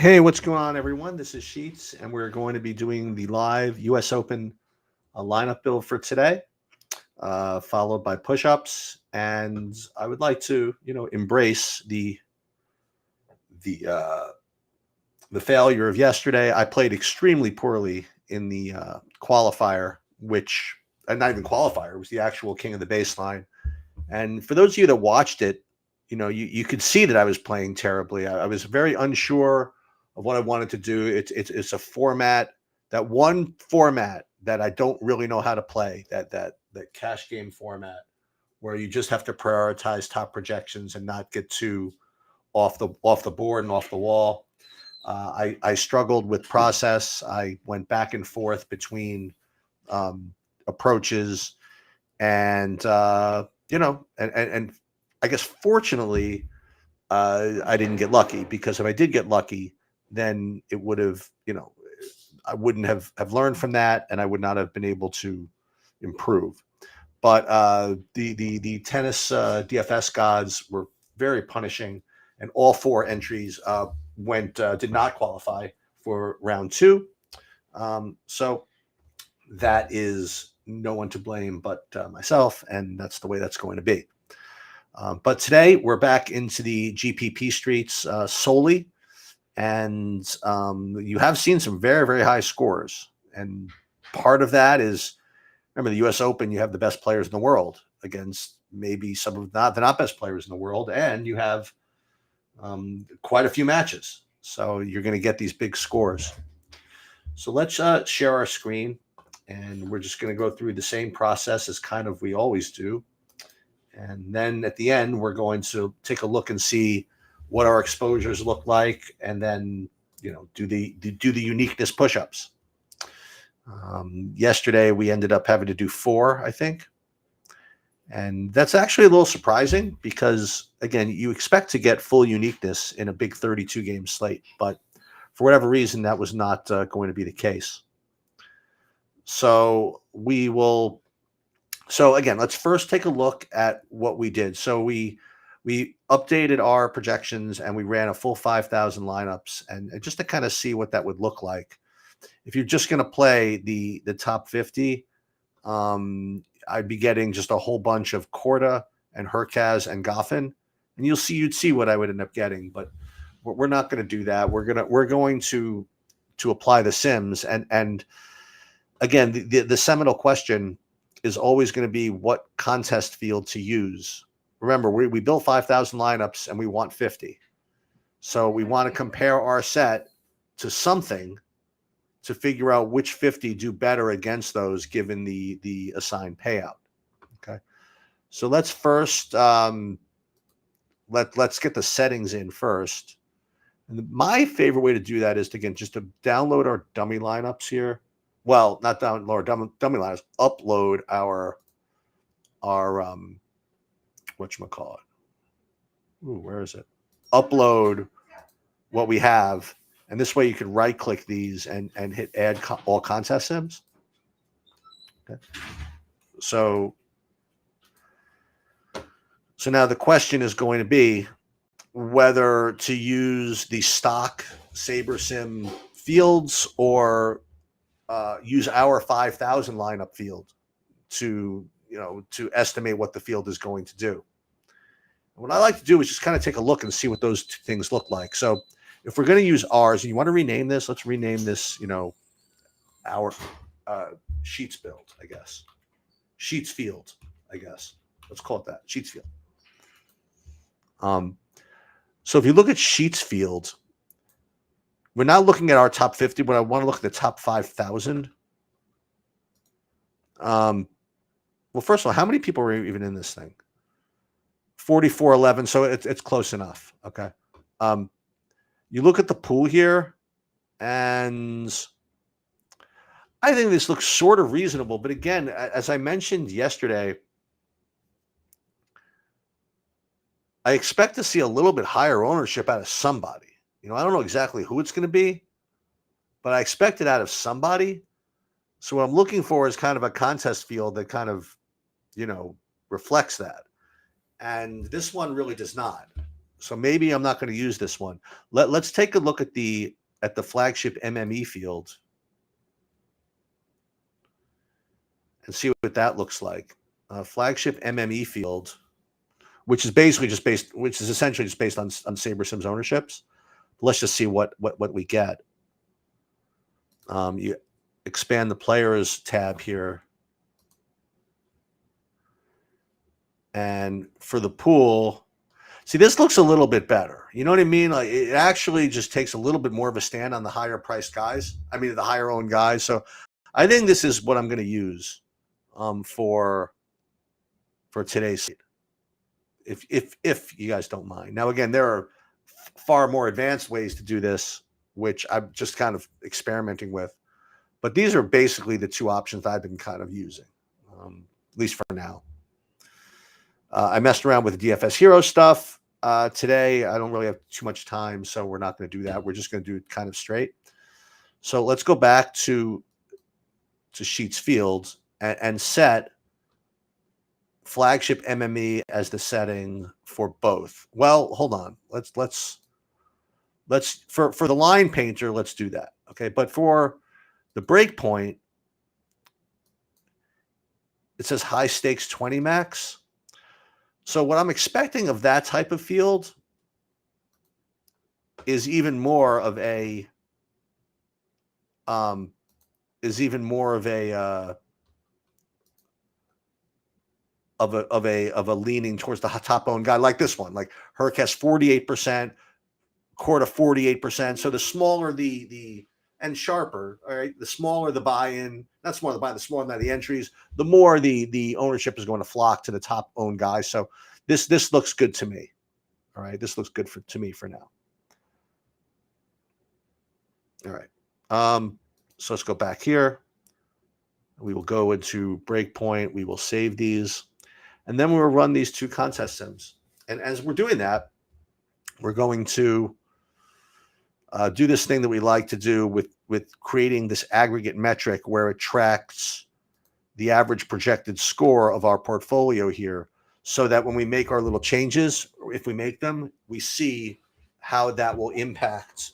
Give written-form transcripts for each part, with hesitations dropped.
Hey, what's going on, everyone? This is Sheets, and we're going to be doing the live U.S. Open lineup build for today, followed by push-ups. And I would like to, embrace the uh, the failure of yesterday. I played extremely poorly in the qualifier, which not even qualifier, it was the actual king of the baseline. And for those of you that watched it, you could see that I was playing terribly. I was very unsure of what I wanted to do. It's a format, that one format that I don't really know how to play, that cash game format where you just have to prioritize top projections and not get too off the board and off the wall. I struggled with process. I went back and forth between approaches, and and I guess fortunately I didn't get lucky, because if I did get lucky, then it would have, I wouldn't have learned from that, and I would not have been able to improve. But the tennis DFS gods were very punishing, and all four entries did not qualify for round two. So that is no one to blame but myself, and that's the way that's going to be. But today we're back into the GPP streets solely, and you have seen some very, very high scores. And part of that is, remember, the U.S. Open, you have the best players in the world against maybe some of the not best players in the world, and you have quite a few matches. So you're going to get these big scores. So let's share our screen, and we're just going to go through the same process as kind of we always do. And then at the end, we're going to take a look and see what our exposures look like, and then do the uniqueness push-ups. Yesterday we ended up having to do 4, I think, and that's actually a little surprising, because again, you expect to get full uniqueness in a big 32 game slate, but for whatever reason that was not going to be the case. So again, let's first take a look at what we did. So we updated our projections, and we ran a full 5,000 lineups, and just to kind of see what that would look like. If you're just going to play the top 50, I'd be getting just a whole bunch of Korda and Herkaz and Goffin, and you'd see what I would end up getting. But we're not going to do that. We're going to apply the sims, and again, the seminal question is always going to be what contest field to use. Remember, we built 5,000 lineups, and we want 50. So we want to compare our set to something to figure out which 50 do better against those, given the assigned payout. Okay. So let's first, let's get the settings in first. And my favorite way to do that is just to download our dummy lineups here. Well, not download dummy lineups, upload our whatchamacallit. Ooh, where is it? Upload what we have, and this way you can right click these and hit add all contest sims. Okay. So now the question is going to be whether to use the stock SaberSim fields, or use our 5,000 lineup field to estimate what the field is going to do. What I like to do is just kind of take a look and see what those two things look like. So if we're going to use ours, and you want to rename this, let's rename this, our Sheets build, I guess. Sheets field, I guess. Let's call it that, Sheets field. So if you look at Sheets field, we're not looking at our top 50, but I want to look at the top 5,000. Well, first of all, how many people were even in this thing? 4411, so it's close enough. Okay. You look at the pool here, and I think this looks sort of reasonable. But again, as I mentioned yesterday, I expect to see a little bit higher ownership out of somebody. I don't know exactly who it's going to be, but I expect it out of somebody. So what I'm looking for is kind of a contest field that kind of, reflects that. And this one really does not. So maybe I'm not going to use this one. Let's take a look at the flagship MME field and see what that looks like. Flagship MME field, which is basically which is essentially just based on SaberSim's ownerships. Let's just see what we get. You expand the players tab here. And for the pool, see, this looks a little bit better. You know what I mean? Like, it actually just takes a little bit more of a stand on the higher priced guys. I mean, the higher owned guys. So I think this is what I'm going to use for today's, if you guys don't mind. Now, again, there are far more advanced ways to do this, which I'm just kind of experimenting with. But these are basically the two options I've been kind of using, at least for now. I messed around with the DFS Hero stuff today. I don't really have too much time, so we're not going to do that. We're just going to do it kind of straight. So let's go back to Sheets Fields and set flagship MME as the setting for both. Well, hold on. Let's for the line painter, let's do that. Okay, but for the breakpoint, it says high stakes 20 max. So what I'm expecting of that type of field is even more of a leaning towards the top owned guy, like this one. Like Herc has 48%, Corda 48%. So the smaller the and sharper, all right, the smaller the buy-in, not smaller the buy-in, the smaller the entries, the more the ownership is going to flock to the top owned guys. So this looks good to me. All right, this looks good to me for now. All right. So let's go back here. We will go into breakpoint. We will save these. And then we will run these two contest sims. And as we're doing that, we're going to do this thing that we like to do with creating this aggregate metric where it tracks the average projected score of our portfolio here, so that when we make our little changes, or if we make them, we see how that will impact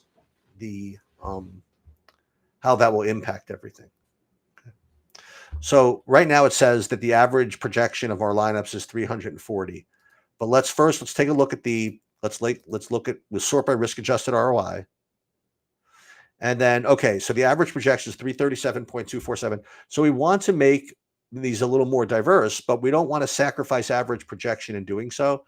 everything. Okay. So right now it says that the average projection of our lineups is 340. But let's take a look at let's look at the sort by risk adjusted ROI. And then, okay, so the average projection is 337.247. So we want to make these a little more diverse, but we don't want to sacrifice average projection in doing so.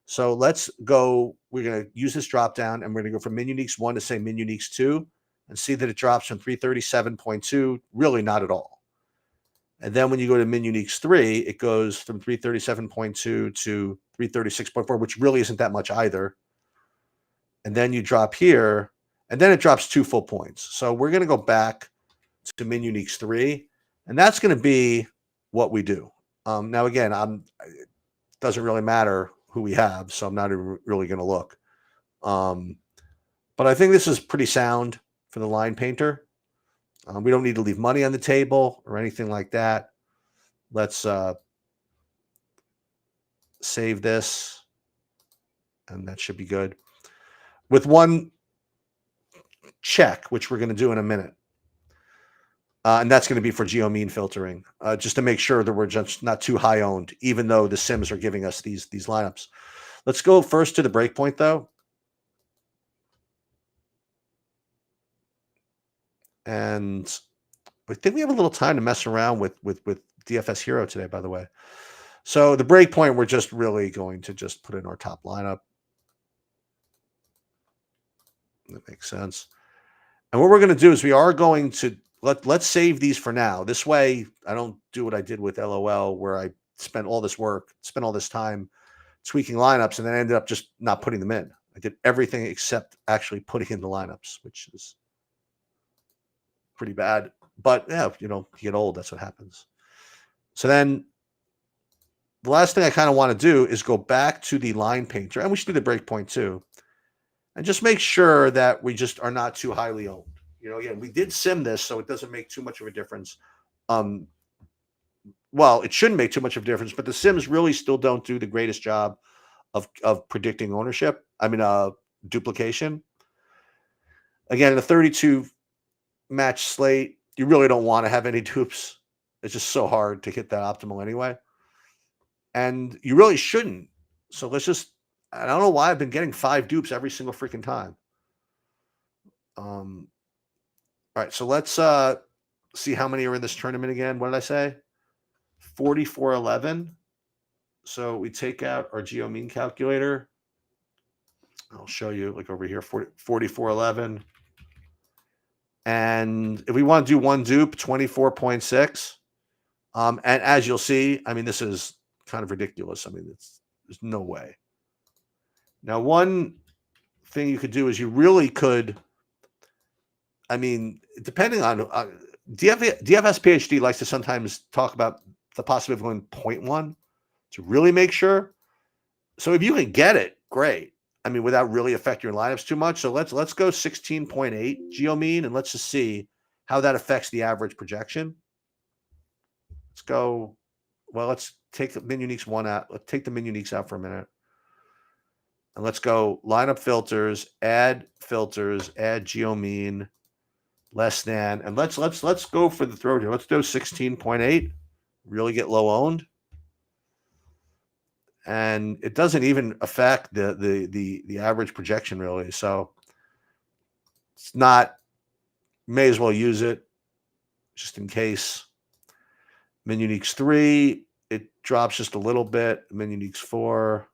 So let's go, we're going to use this drop down and we're going to go from min uniques 1 to say min uniques 2 and see that it drops from 337.2, really not at all. And then when you go to min uniques 3, it goes from 337.2 to 336.4, which really isn't that much either. And then you drop here, and then it drops 2 full points. So we're going to go back to min uniques 3, and that's going to be what we do. Now, again, it doesn't really matter who we have, so I'm not really going to look. But I think this is pretty sound for the line painter. We don't need to leave money on the table or anything like that. Let's save this, and that should be good. With one check, which we're going to do in a minute. And that's going to be for geo-mean filtering, just to make sure that we're just not too high owned, even though the sims are giving us these lineups. Let's go first to the breakpoint, though. And I think we have a little time to mess around with DFS Hero today, by the way. So the breakpoint, we're just really going to just put in our top lineup. That makes sense. And what we're going to do is we are going to let's save these for now. This way, I don't do what I did with LOL, where I spent all this time tweaking lineups, and then I ended up just not putting them in. I did everything except actually putting in the lineups, which is pretty bad. But yeah, you get old, that's what happens. So then the last thing I kind of want to do is go back to the line painter, and we should do the breakpoint too, and just make sure that we just are not too highly owned. Again, we did sim this, so it doesn't make too much of a difference. Well, it shouldn't make too much of a difference, but the sims really still don't do the greatest job of predicting ownership. I mean, duplication. Again, in a 32 match slate, you really don't want to have any dupes. It's just so hard to hit that optimal anyway. And you really shouldn't. So let's just, I don't know why I've been getting 5 dupes every single freaking time. All right, so let's see how many are in this tournament again. What did I say? 4411. So we take out our geo mean calculator. I'll show you like over here, 4411. And if we want to do one dupe, 24.6. And as you'll see, I mean, this is kind of ridiculous. I mean, there's no way. Now, one thing you could do is you really could, I mean, depending on DFS PhD likes to sometimes talk about the possibility of going 0.1 to really make sure. So if you can get it, great. I mean, without really affecting your lineups too much. So let's go 16.8 geo mean, and let's just see how that affects the average projection. Let's go. Well, let's take the min uniques one out. Let's take the min uniques out for a minute. And let's go lineup filters, add geo mean, less than, and let's go for the throw here. Let's do 16.8. Really get low owned. And it doesn't even affect the average projection really. So it's not, may as well use it just in case. Min uniques 3, it drops just a little bit. Min uniques 4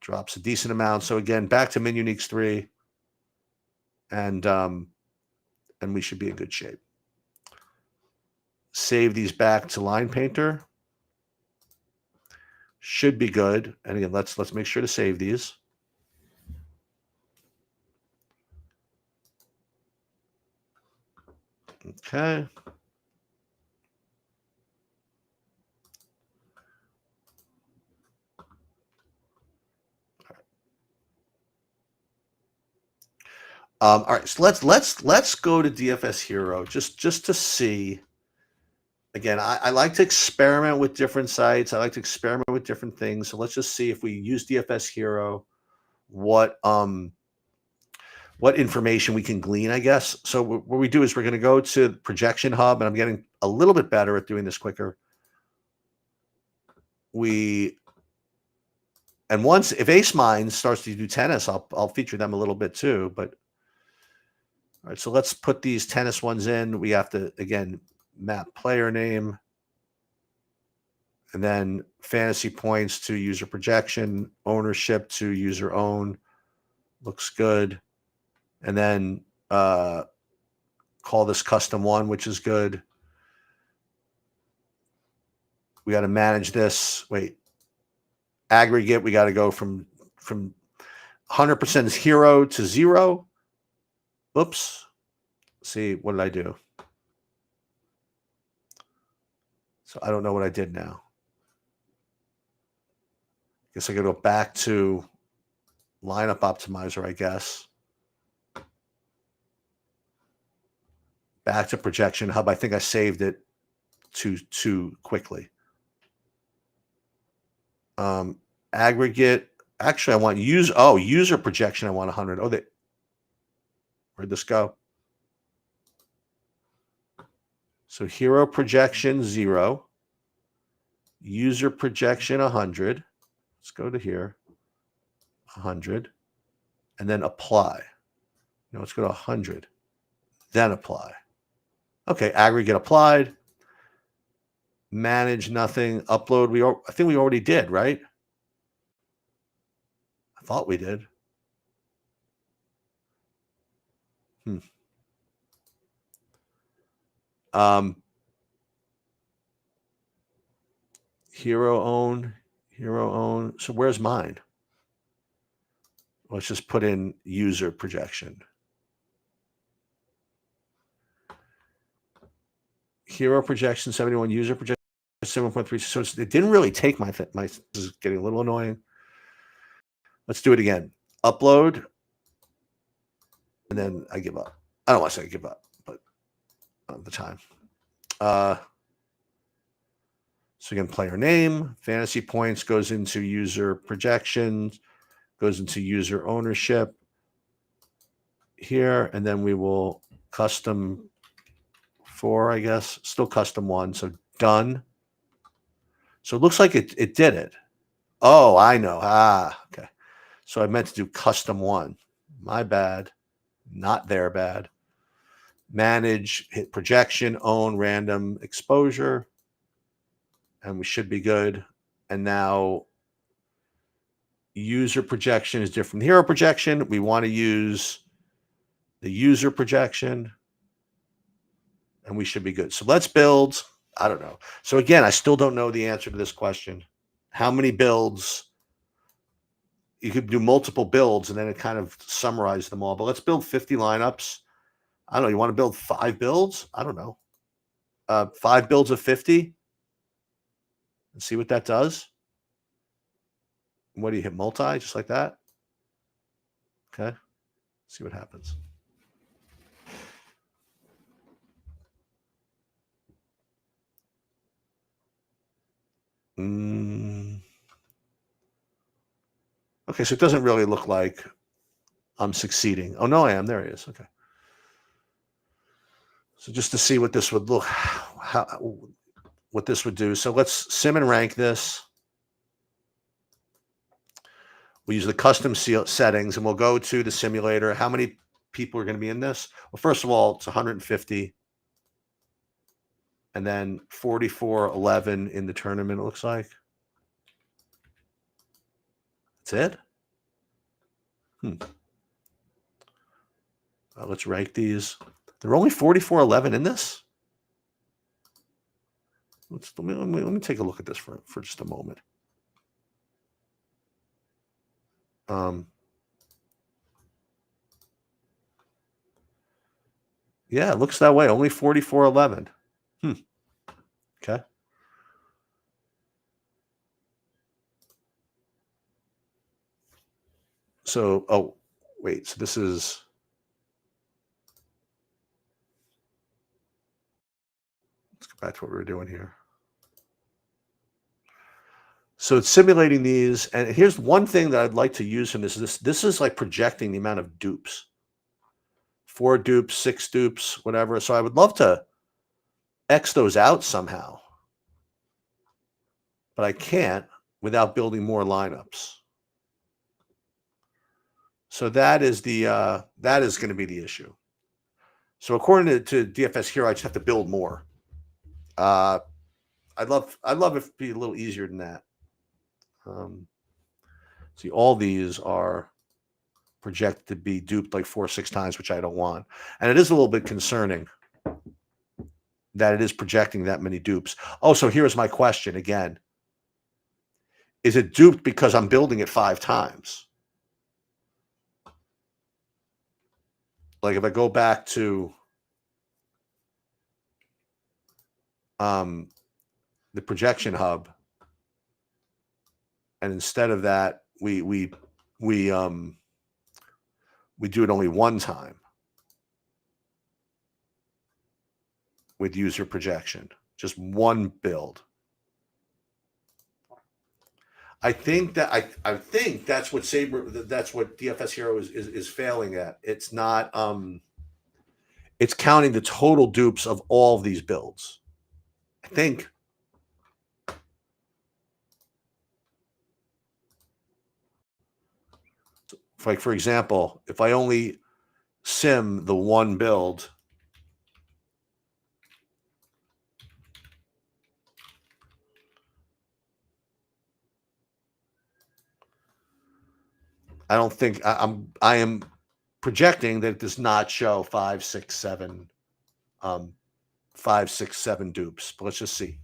drops a decent amount. So again, back to min uniques 3, and we should be in good shape. Save these back to line painter. Should be good. And again, let's make sure to save these. Okay. All right, so let's go to DFS Hero just to see. Again, I like to experiment with different sites. I like to experiment with different things. So let's just see if we use DFS Hero, what information we can glean, I guess. So what we do is we're going to go to the Projection Hub, and I'm getting a little bit better at doing this quicker. And once, if Ace Mine starts to do tennis, I'll feature them a little bit too. But all right, so let's put these tennis ones in. We have to, again, map player name, and then fantasy points to user projection, ownership to user own. Looks good. And then call this custom one, which is good. We got to manage this. Wait, aggregate. We got to go from 100% is hero to 0. Oops. See, what did I do? So I don't know what I did now. Guess I got to go back to lineup optimizer, I guess. Back to projection hub. I think I saved it too quickly. Aggregate. Actually, I want user projection. I want 100. Oh, where'd this go? So hero projection 0, user projection 100. Let's go to here, 100, and then apply. Let's go to 100, then apply. Okay, aggregate applied. Manage nothing. Upload. I think we already did, right? I thought we did. Hero own. So where's mine? Let's just put in user projection. Hero projection 71, user projection 7.3. So it didn't really take my. This is getting a little annoying. Let's do it again. Upload, and then I give up. I don't want to say I give up, but I don't have the time. So again, player name, fantasy points goes into user projections, goes into user ownership here, and then we will custom 4, I guess, still custom 1. So done. So it looks like it did it. Oh, I know. Okay. So I meant to do custom 1. My bad. Not their bad. Manage, hit projection, own random exposure, and we should be good. And now user projection is different from hero projection. We want to use the user projection, and we should be good. So let's build. I don't know. So again, I still don't know the answer to this question. How many builds? You could do multiple builds and then it kind of summarizes them all. But let's build 50 lineups. I don't know. You want to build 5 builds? I don't know. 5 builds of 50 and see what that does. What do you hit? Multi, just like that? Okay. See what happens. Okay, so it doesn't really look like I'm succeeding. Oh, no, I am. There he is. Okay. So just to see what this would look, what this would do. So let's sim and rank this. We use the custom settings, and we'll go to the simulator. How many people are going to be in this? Well, first of all, it's 150. And then 44-11 in the tournament, it looks like. That's it? Let's rank these. There are only 44-11 in this? Let me take a look at this for just a moment. Yeah, it looks that way. Only 44-11. Okay. So, oh, wait. So this is... Let's go back to what we were doing here. So it's simulating these. And here's one thing that I'd like to use from this. This is like projecting the amount of dupes. 4 dupes, 6 dupes, whatever. So I would love to X those out somehow. But I can't without building more lineups. So that is the that is going to be the issue. So according to DFS Hero, I just have to build more. I'd love if it'd be a little easier than that. See, all these are projected to be duped like 4 or 6 times, which I don't want. And it is a little bit concerning that it is projecting that many dupes. Oh, so here's my question again. Is it duped because I'm building it 5 times? Like if I go back to the projection hub, and instead of that, we do it only 1 time with user projection, just 1 build. I think that I think that's what DFS Hero is failing at. It's not it's counting the total dupes of all of these builds. I think. Like for example, if I only sim the 1 build, I don't think I am projecting that it does not show 5, 6, 7 5, 6, 7 dupes. But let's just see.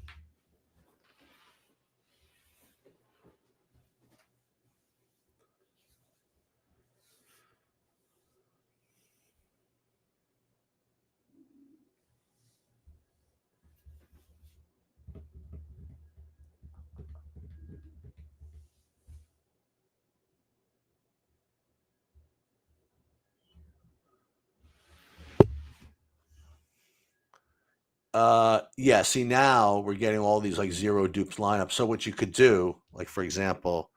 Yeah, see now we're getting all these like zero dupes lineups. So what you could do, like for example,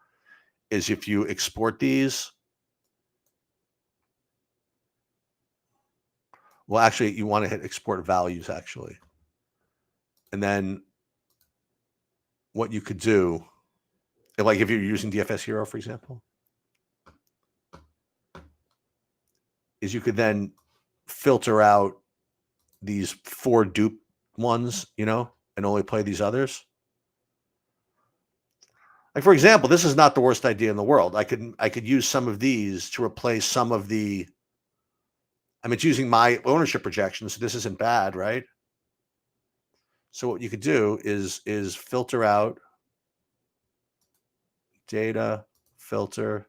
is if you export these, well, actually you want to hit export values actually. And then what you could do, like if you're using DFS Hero, for example, is you could then filter out these 4 dupe ones, and only play these others. Like for example, this is not the worst idea in the world. I could use some of these to replace some of the. I mean, it's using my ownership projections, so this isn't bad, right? So what you could do is filter out data, filter,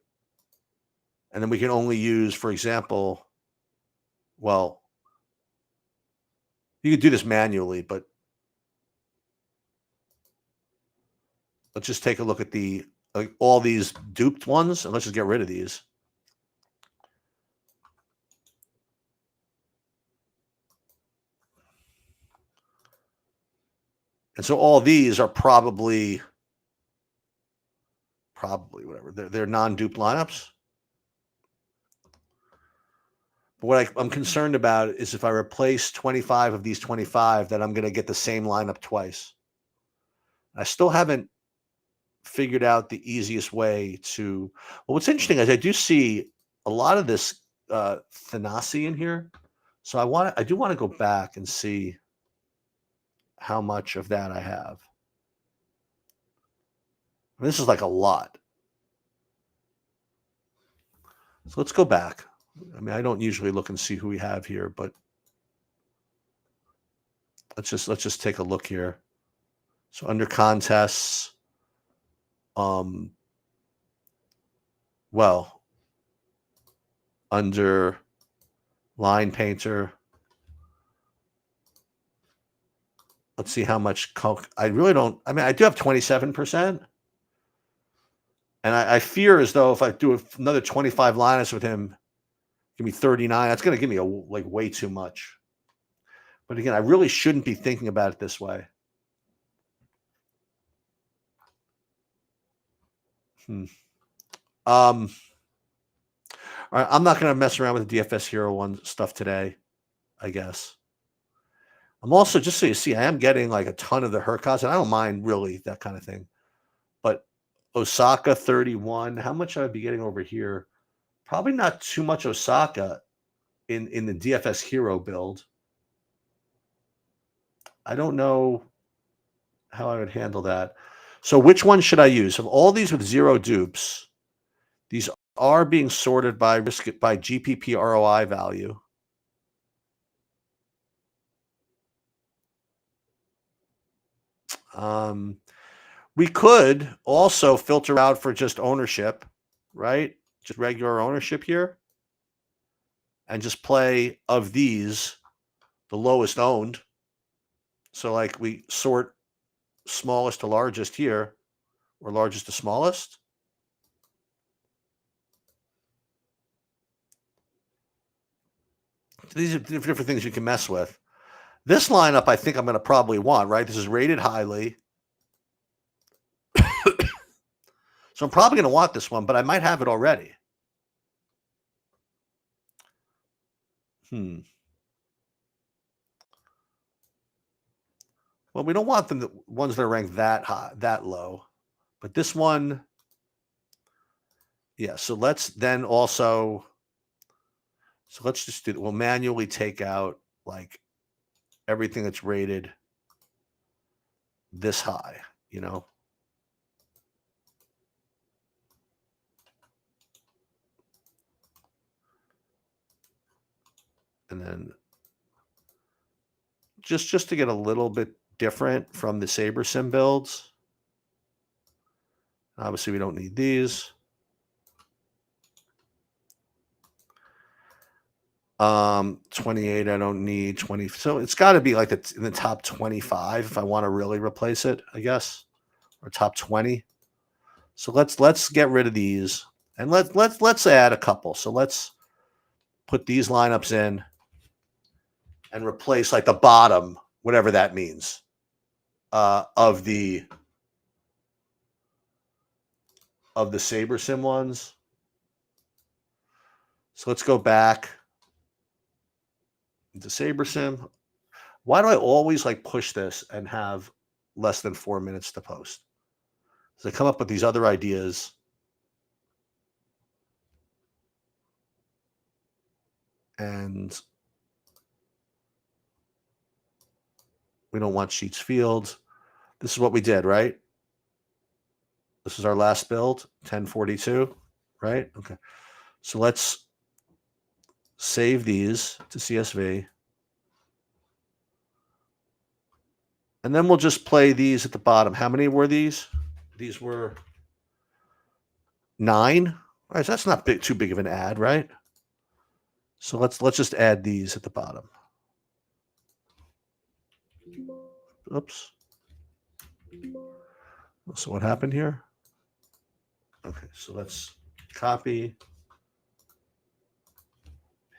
and then we can only use, for example, well, you could do this manually, but let's just take a look at all these duped ones, and let's just get rid of these. And so all these are probably whatever. They're non-dupe lineups. But what I'm concerned about is if I replace 25 of these 25, that I'm going to get the same lineup twice. I still haven't figured out the easiest way to. Well, what's interesting is I do see a lot of this Thanasi in here, so I do want to go back and see how much of that I have. I mean, this is like a lot. So let's go back. I mean, I don't usually look and see who we have here, but let's just take a look here. So under contests, well, under line painter, let's see how much. I really don't. I mean, I do have 27%, and I fear as though if I do another 25 lineups with him, give me 39. That's going to give me like way too much. But again, I really shouldn't be thinking about it this way. All right, I'm not going to mess around with the DFS Hero one stuff today, I guess. I'm also, just so you see, I am getting like a ton of the Hercats, and I don't mind really that kind of thing. But Osaka 31, how much I would be getting over here? Probably not too much Osaka in the DFS Hero build. I don't know how I would handle that. So which one should I use? Of all these with zero dupes, these are being sorted by GPP ROI value. We could also filter out for just ownership, right? Just regular ownership here. And just play of these, the lowest owned. So like we sort smallest to largest here, or largest to smallest. These are different things you can mess with. This lineup, I think I'm going to probably want, right? This is rated highly. So I'm probably going to want this one, but I might have it already. Well, we don't want the ones that are ranked that high, that low. But this one, yeah. So let's then also, so let's just do, we'll manually take out like everything that's rated this high, And then just to get a little bit different from the Saber Sim builds. Obviously, we don't need these. 28, I don't need 20. So it's got to be like in the top 25 if I want to really replace it, I guess, or top 20. So let's get rid of these and let's add a couple. So let's put these lineups in and replace like the bottom whatever that means, of the SaberSim ones. So let's go back into SaberSim. Why do I always like push this and have less than 4 minutes to post? Because I come up with these other ideas. And we don't want Sheets Field. This is what we did, right? This is our last build, 1042, right? Okay. So let's save these to CSV. And then we'll just play these at the bottom. How many were these? These were 9. All right, so that's not too big of an ad, right? So let's just add these at the bottom. Oops. So what happened here? Okay, so let's copy,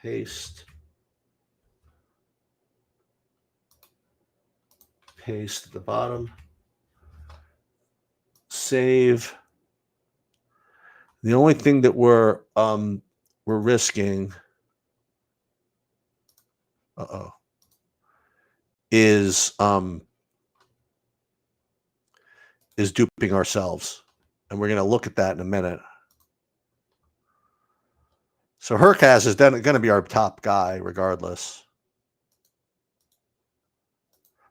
paste at the bottom, save. The only thing that we're risking, is duping ourselves, and we're going to look at that in a minute. So Hercaz is then going to be our top guy regardless.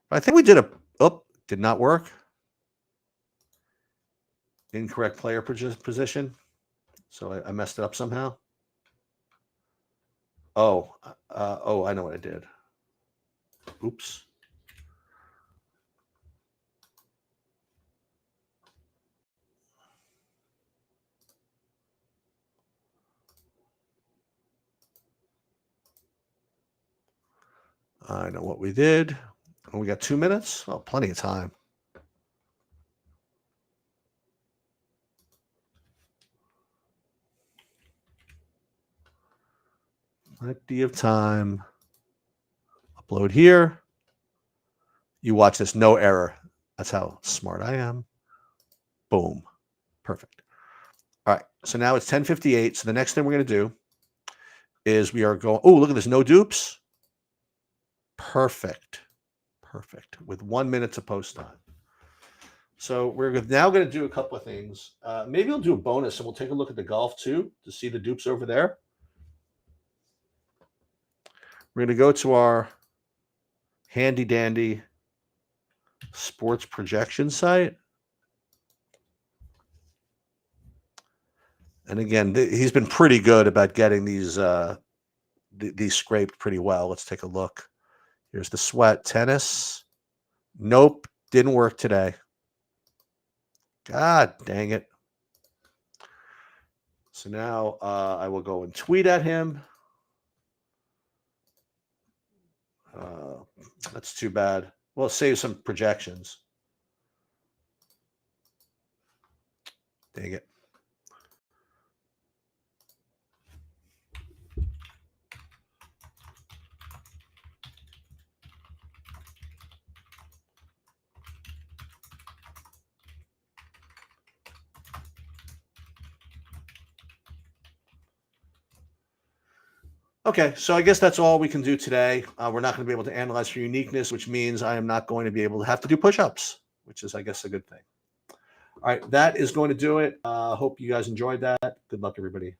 But I think we did did not work. Incorrect player position. So I messed it up somehow. Oh, I know what I did. Oops. I know what we did. We got 2 minutes. Well, plenty of time. Plenty of time. Upload here. You watch this, no error. That's how smart I am. Boom. Perfect. All right. So now it's 10:58. So the next thing we're going to do is we are going, oh, look at this. No dupes. Perfect. Perfect. With 1 minute to post time. So we're now going to do a couple of things. Maybe we'll do a bonus and we'll take a look at the golf too to see the dupes over there. We're going to go to our handy dandy sports projection site. And again, he's been pretty good about getting these scraped pretty well. Let's take a look. Here's the sweat tennis. Nope, didn't work today. God dang it. So now I will go and tweet at him. That's too bad. We'll save some projections. Dang it. Okay, so I guess that's all we can do today. We're not going to be able to analyze for uniqueness, which means I am not going to be able to have to do push-ups, which is, I guess, a good thing. All right, that is going to do it. Hope you guys enjoyed that. Good luck, everybody.